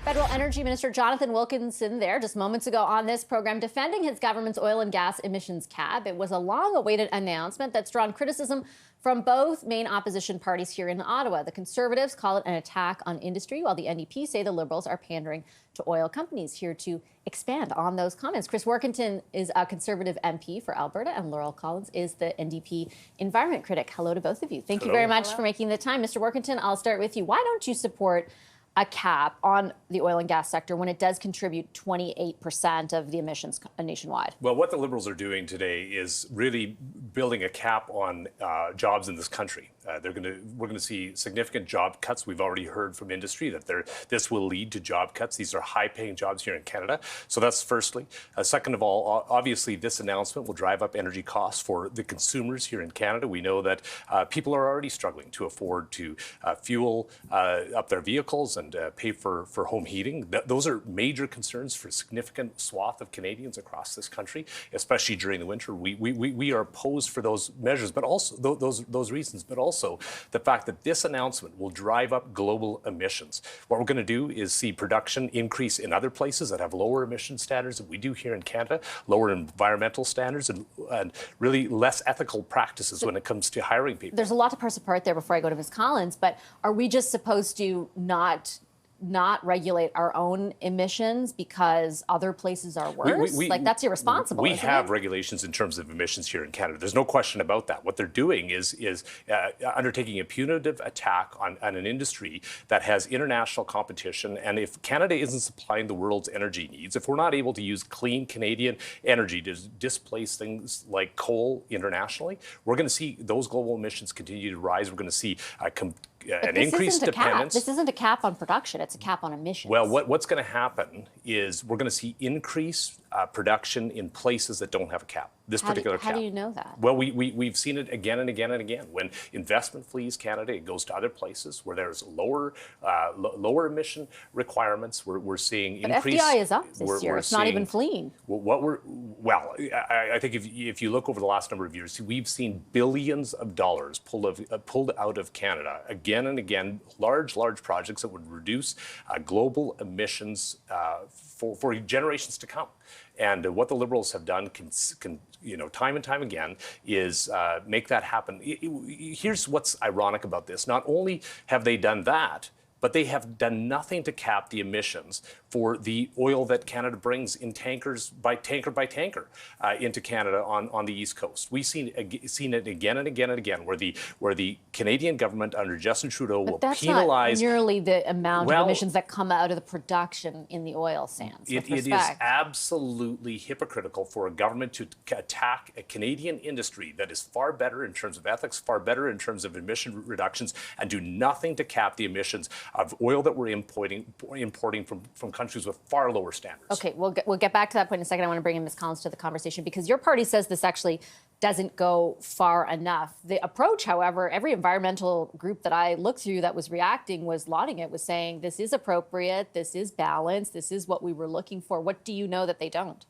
Federal Energy Minister Jonathan Wilkinson there just moments ago on this program defending his government's oil and gas emissions cap. It was a long-awaited announcement that's drawn criticism from both main opposition parties here in Ottawa. The Conservatives call it an attack on industry, while the NDP say the Liberals are pandering to oil companies. Here to expand on those comments, Chris Warkentin is a Conservative MP for Alberta, and Laurel Collins is the NDP environment critic. Hello to both of you. Thank you very much for making the time. Mr. Warkentin, I'll start with you. Why don't you support a cap on the oil and gas sector when it does contribute 28% of the emissions nationwide? Well, what the Liberals are doing today is really building a cap on jobs in this country. We're going to see significant job cuts. We've already heard from industry that this will lead to job cuts. These are high-paying jobs here in Canada. So that's firstly. Second of all, obviously, this announcement will drive up energy costs for the consumers here in Canada. We know that people are already struggling to afford to fuel up their vehicles and pay for home heating. Those are major concerns for a significant swath of Canadians across this country, especially during the winter. We are opposed for those measures, but also those reasons, but also the fact that this announcement will drive up global emissions. What we're going to do is see production increase in other places that have lower emission standards than we do here in Canada, lower environmental standards, and really less ethical practices when it comes to hiring people. There's a lot to parse apart there before I go to Ms. Collins, but are we just supposed to not regulate our own emissions because other places are worse? That's irresponsible. We have regulations in terms of emissions here in Canada. There's no question about that. What they're doing is undertaking a punitive attack on an industry that has international competition. And if Canada isn't supplying the world's energy needs, if we're not able to use clean Canadian energy to displace things like coal internationally, we're going to see those global emissions continue to rise. We're going to see an increased dependence. This isn't a cap on production, it's a cap on emissions. Well, what's going to happen is we're going to see increased production in places that don't have a cap. How do you know that? Well, we've seen it again and again and again. When investment flees Canada, it goes to other places where there's lower emission requirements. We're seeing increase. FDI is up this year. It's not even fleeing. I think if you look over the last number of years, we've seen billions of dollars pulled out of Canada again and again. Large projects that would reduce global emissions for generations to come. And what the Liberals have done, time and time again, is make that happen. Here's what's ironic about this. Not only have they done that, but they have done nothing to cap the emissions for the oil that Canada brings in tankers by tanker into Canada on the East Coast. We've seen it again and again and again, where the Canadian government under Justin Trudeau will penalize. That's not nearly the amount of emissions that come out of the production in the oil sands. It is absolutely hypocritical for a government to attack a Canadian industry that is far better in terms of ethics, far better in terms of emission reductions, and do nothing to cap the emissions of oil that we're importing from countries with far lower standards. Okay, we'll get back to that point in a second. I want to bring in Ms. Collins to the conversation because your party says this actually doesn't go far enough. The approach, however, every environmental group that I looked through that was reacting was lauding it, was saying this is appropriate, this is balanced, this is what we were looking for. What do you know that they don't?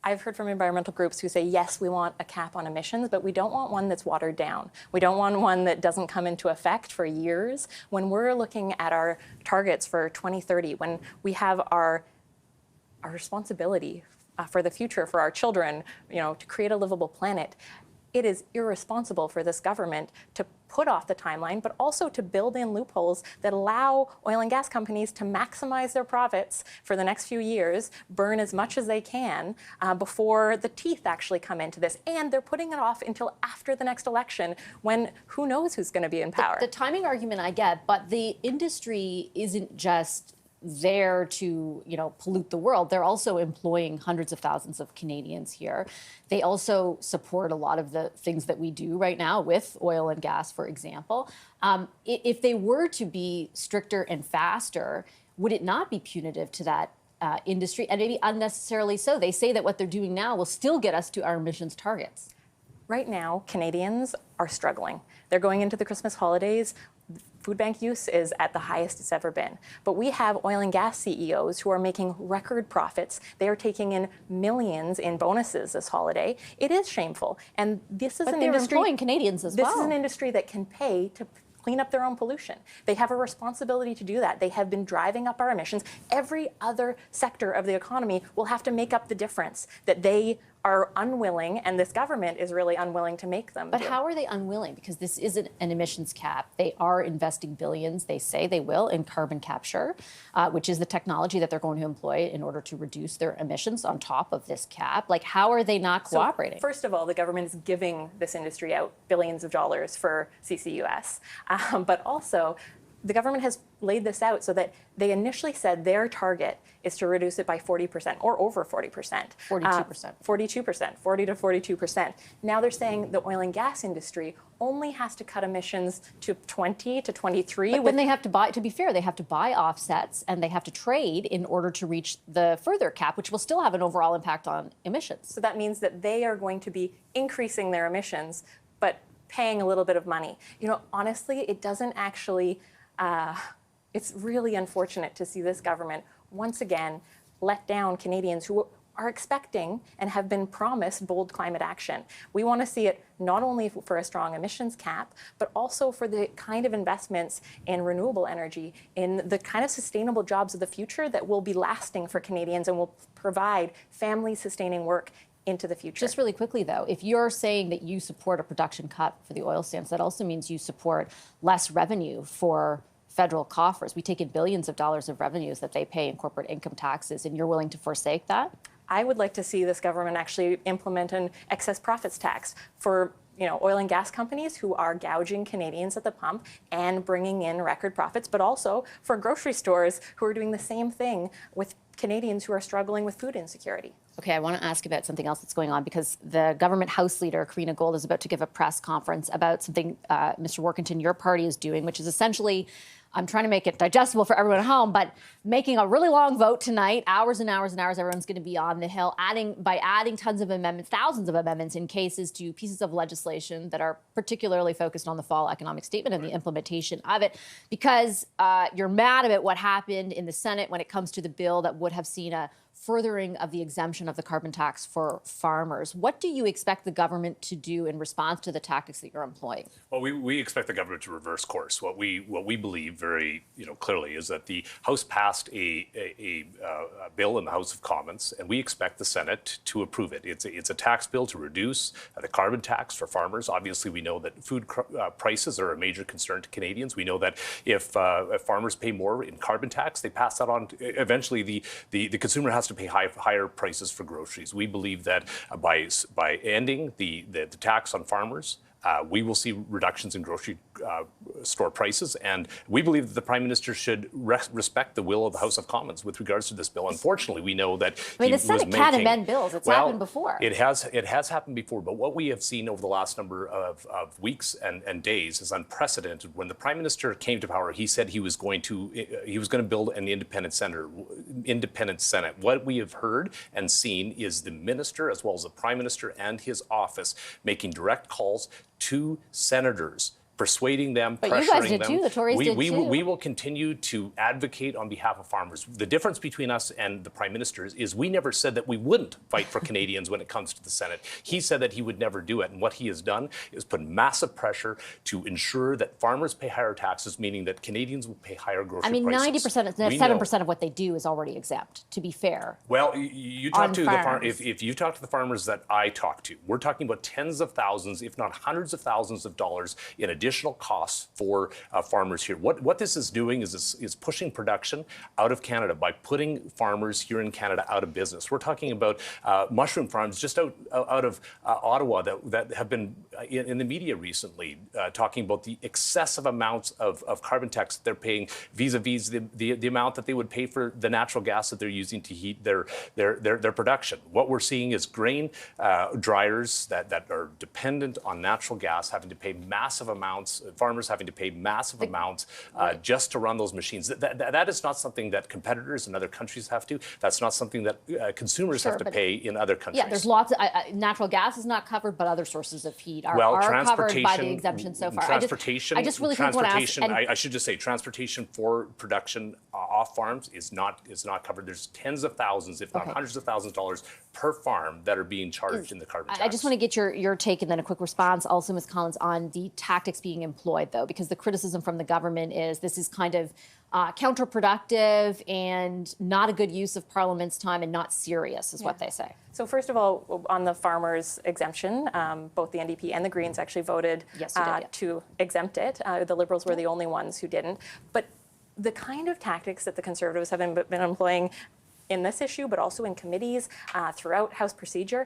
I've heard from environmental groups who say, yes, we want a cap on emissions, but we don't want one that's watered down. We don't want one that doesn't come into effect for years. When we're looking at our targets for 2030, when we have our responsibility for the future, for our children, to create a livable planet, it is irresponsible for this government to put off the timeline, but also to build in loopholes that allow oil and gas companies to maximize their profits for the next few years, burn as much as they can before the teeth actually come into this. And they're putting it off until after the next election, when who knows who's going to be in power. The timing argument I get, but the industry isn't just there to, pollute the world. They're also employing hundreds of thousands of Canadians here. They also support a lot of the things that we do right now with oil and gas, for example. If they were to be stricter and faster, would it not be punitive to that industry, and maybe unnecessarily so? They say that what they're doing now will still get us to our emissions targets. Right now, Canadians are struggling. They're going into the Christmas holidays. Food bank use is at the highest it's ever been. But we have oil and gas CEOs who are making record profits. They are taking in millions in bonuses this holiday. It is shameful. And this is an industry... But they're employing Canadians as well. This is an industry that can pay to clean up their own pollution. They have a responsibility to do that. They have been driving up our emissions. Every other sector of the economy will have to make up the difference that they are unwilling, and this government is really unwilling to make them. But how are they unwilling? Because this isn't an emissions cap. They are investing billions, they say they will, in carbon capture, which is the technology that they're going to employ in order to reduce their emissions on top of this cap. Like, how are they not cooperating? So, first of all, the government is giving this industry out billions of dollars for CCUS. But also, the government has laid this out so that they initially said their target is to reduce it by 40% or over 40%. 42%. 42%, 40 to 42%. Now they're saying the oil and gas industry only has to cut emissions to 20 to 23. But then they have to buy, to be fair, they have to buy offsets and they have to trade in order to reach the further cap, which will still have an overall impact on emissions. So that means that they are going to be increasing their emissions, but paying a little bit of money. You know, honestly, it doesn't actually... it's really unfortunate to see this government once again let down Canadians who are expecting and have been promised bold climate action. We want to see it not only for a strong emissions cap, but also for the kind of investments in renewable energy, in the kind of sustainable jobs of the future that will be lasting for Canadians and will provide family-sustaining work into the future. Just really quickly, though, if you're saying that you support a production cut for the oil sands, that also means you support less revenue for federal coffers. We take in billions of dollars of revenues that they pay in corporate income taxes, and you're willing to forsake that? I would like to see this government actually implement an excess profits tax for oil and gas companies who are gouging Canadians at the pump and bringing in record profits, but also for grocery stores who are doing the same thing with Canadians who are struggling with food insecurity. Okay, I want to ask about something else that's going on because the government House Leader, Karina Gold, is about to give a press conference about something Mr. Warkentin, your party, is doing, which is essentially, I'm trying to make it digestible for everyone at home, but making a really long vote tonight, hours and hours and hours, everyone's going to be on the Hill, by adding tons of amendments, thousands of amendments in cases to pieces of legislation that are particularly focused on the fall economic statement and the implementation of it, because you're mad about what happened in the Senate when it comes to the bill that would have seen a furthering of the exemption of the carbon tax for farmers. What do you expect the government to do in response to the tactics that you're employing? Well, we expect the government to reverse course. What we believe very clearly is that the House passed a bill in the House of Commons, and we expect the Senate to approve it. It's a tax bill to reduce the carbon tax for farmers. Obviously, we know that food prices are a major concern to Canadians. We know that if farmers pay more in carbon tax, they pass that on. Eventually, the consumer has to pay higher prices for groceries. We believe that by ending the tax on farmers, we will see reductions in grocery store prices, and we believe that the Prime Minister should respect the will of the House of Commons with regards to this bill. Unfortunately, we know that the Senate can't amend bills. It's happened before. It has happened before, but what we have seen over the last number of weeks and days is unprecedented. When the Prime Minister came to power, he said he was going to build an independent Senate. What we have heard and seen is the Minister, as well as the Prime Minister and his office, making direct calls to senators, persuading them, but pressuring them. You guys did too. The Tories did too. We will continue to advocate on behalf of farmers. The difference between us and the Prime Minister is we never said that we wouldn't fight for Canadians when it comes to the Senate. He said that he would never do it. And what he has done is put massive pressure to ensure that farmers pay higher taxes, meaning that Canadians will pay higher grocery prices. 7% of what they do is already exempt, to be fair. Well, you talk to if you talk to the farmers that I talk to, we're talking about tens of thousands, if not hundreds of thousands of dollars in additional costs for farmers here. What this is doing is pushing production out of Canada by putting farmers here in Canada out of business. We're talking about mushroom farms just out of Ottawa that have been in the media recently talking about the excessive amounts of carbon tax that they're paying vis-a-vis the amount that they would pay for the natural gas that they're using to heat their production. What we're seeing is grain dryers that are dependent on natural gas having to pay massive amounts, farmers having to pay massive amounts just to run those machines. That is not something that competitors in other countries have to. That's not something that consumers have to pay in other countries. Yeah, there's lots of, natural gas is not covered, but other sources of heat are covered by the exemption so far. Transportation, I just really want to ask, I should just say transportation for production off farms is not covered. There's tens of thousands, if not hundreds of thousands of dollars per farm that are being charged in the carbon tax. I just want to get your take and then a quick response also, Ms. Collins, on the tactics being employed, though, because the criticism from the government is this is kind of counterproductive and not a good use of Parliament's time and not serious, is what they say. So first of all, on the farmers' exemption, both the NDP and the Greens actually voted to exempt it. The Liberals were the only ones who didn't. But the kind of tactics that the Conservatives have been employing in this issue, but also in committees throughout House procedure,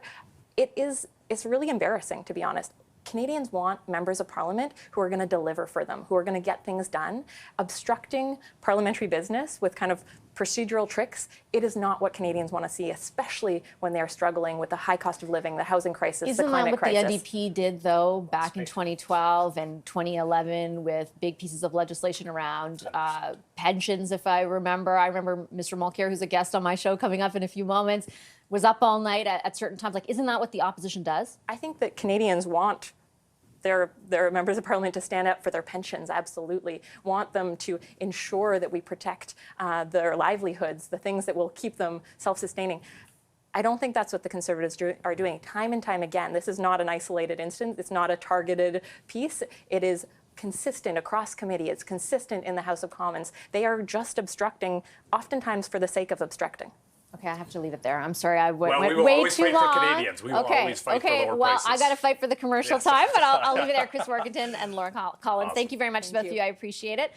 it's really embarrassing, to be honest. Canadians want members of Parliament who are going to deliver for them, who are going to get things done. Obstructing parliamentary business with kind of procedural tricks, it is not what Canadians want to see, especially when they're struggling with the high cost of living, the housing crisis, the climate crisis. Isn't that what the NDP did, though, back in 2012 and 2011 with big pieces of legislation around pensions, if I remember? I remember Mr. Mulcair, who's a guest on my show coming up in a few moments, was up all night at certain times. Like, isn't that what the opposition does? I think that Canadians want their members of Parliament to stand up for their pensions, absolutely. Want them to ensure that we protect their livelihoods, the things that will keep them self-sustaining. I don't think that's what the Conservatives are doing time and time again. This is not an isolated instance. It's not a targeted piece. It is consistent across committee. It's consistent in the House of Commons. They are just obstructing, oftentimes for the sake of obstructing. Okay, I have to leave it there. I'm sorry, I went we will way always too fight long. for Canadians. We will always fight for lower well, prices. I got to fight for the commercial time, but I'll leave it there. Chris Warkentin and Laurel Collins, thank you very much to both of you. I appreciate it.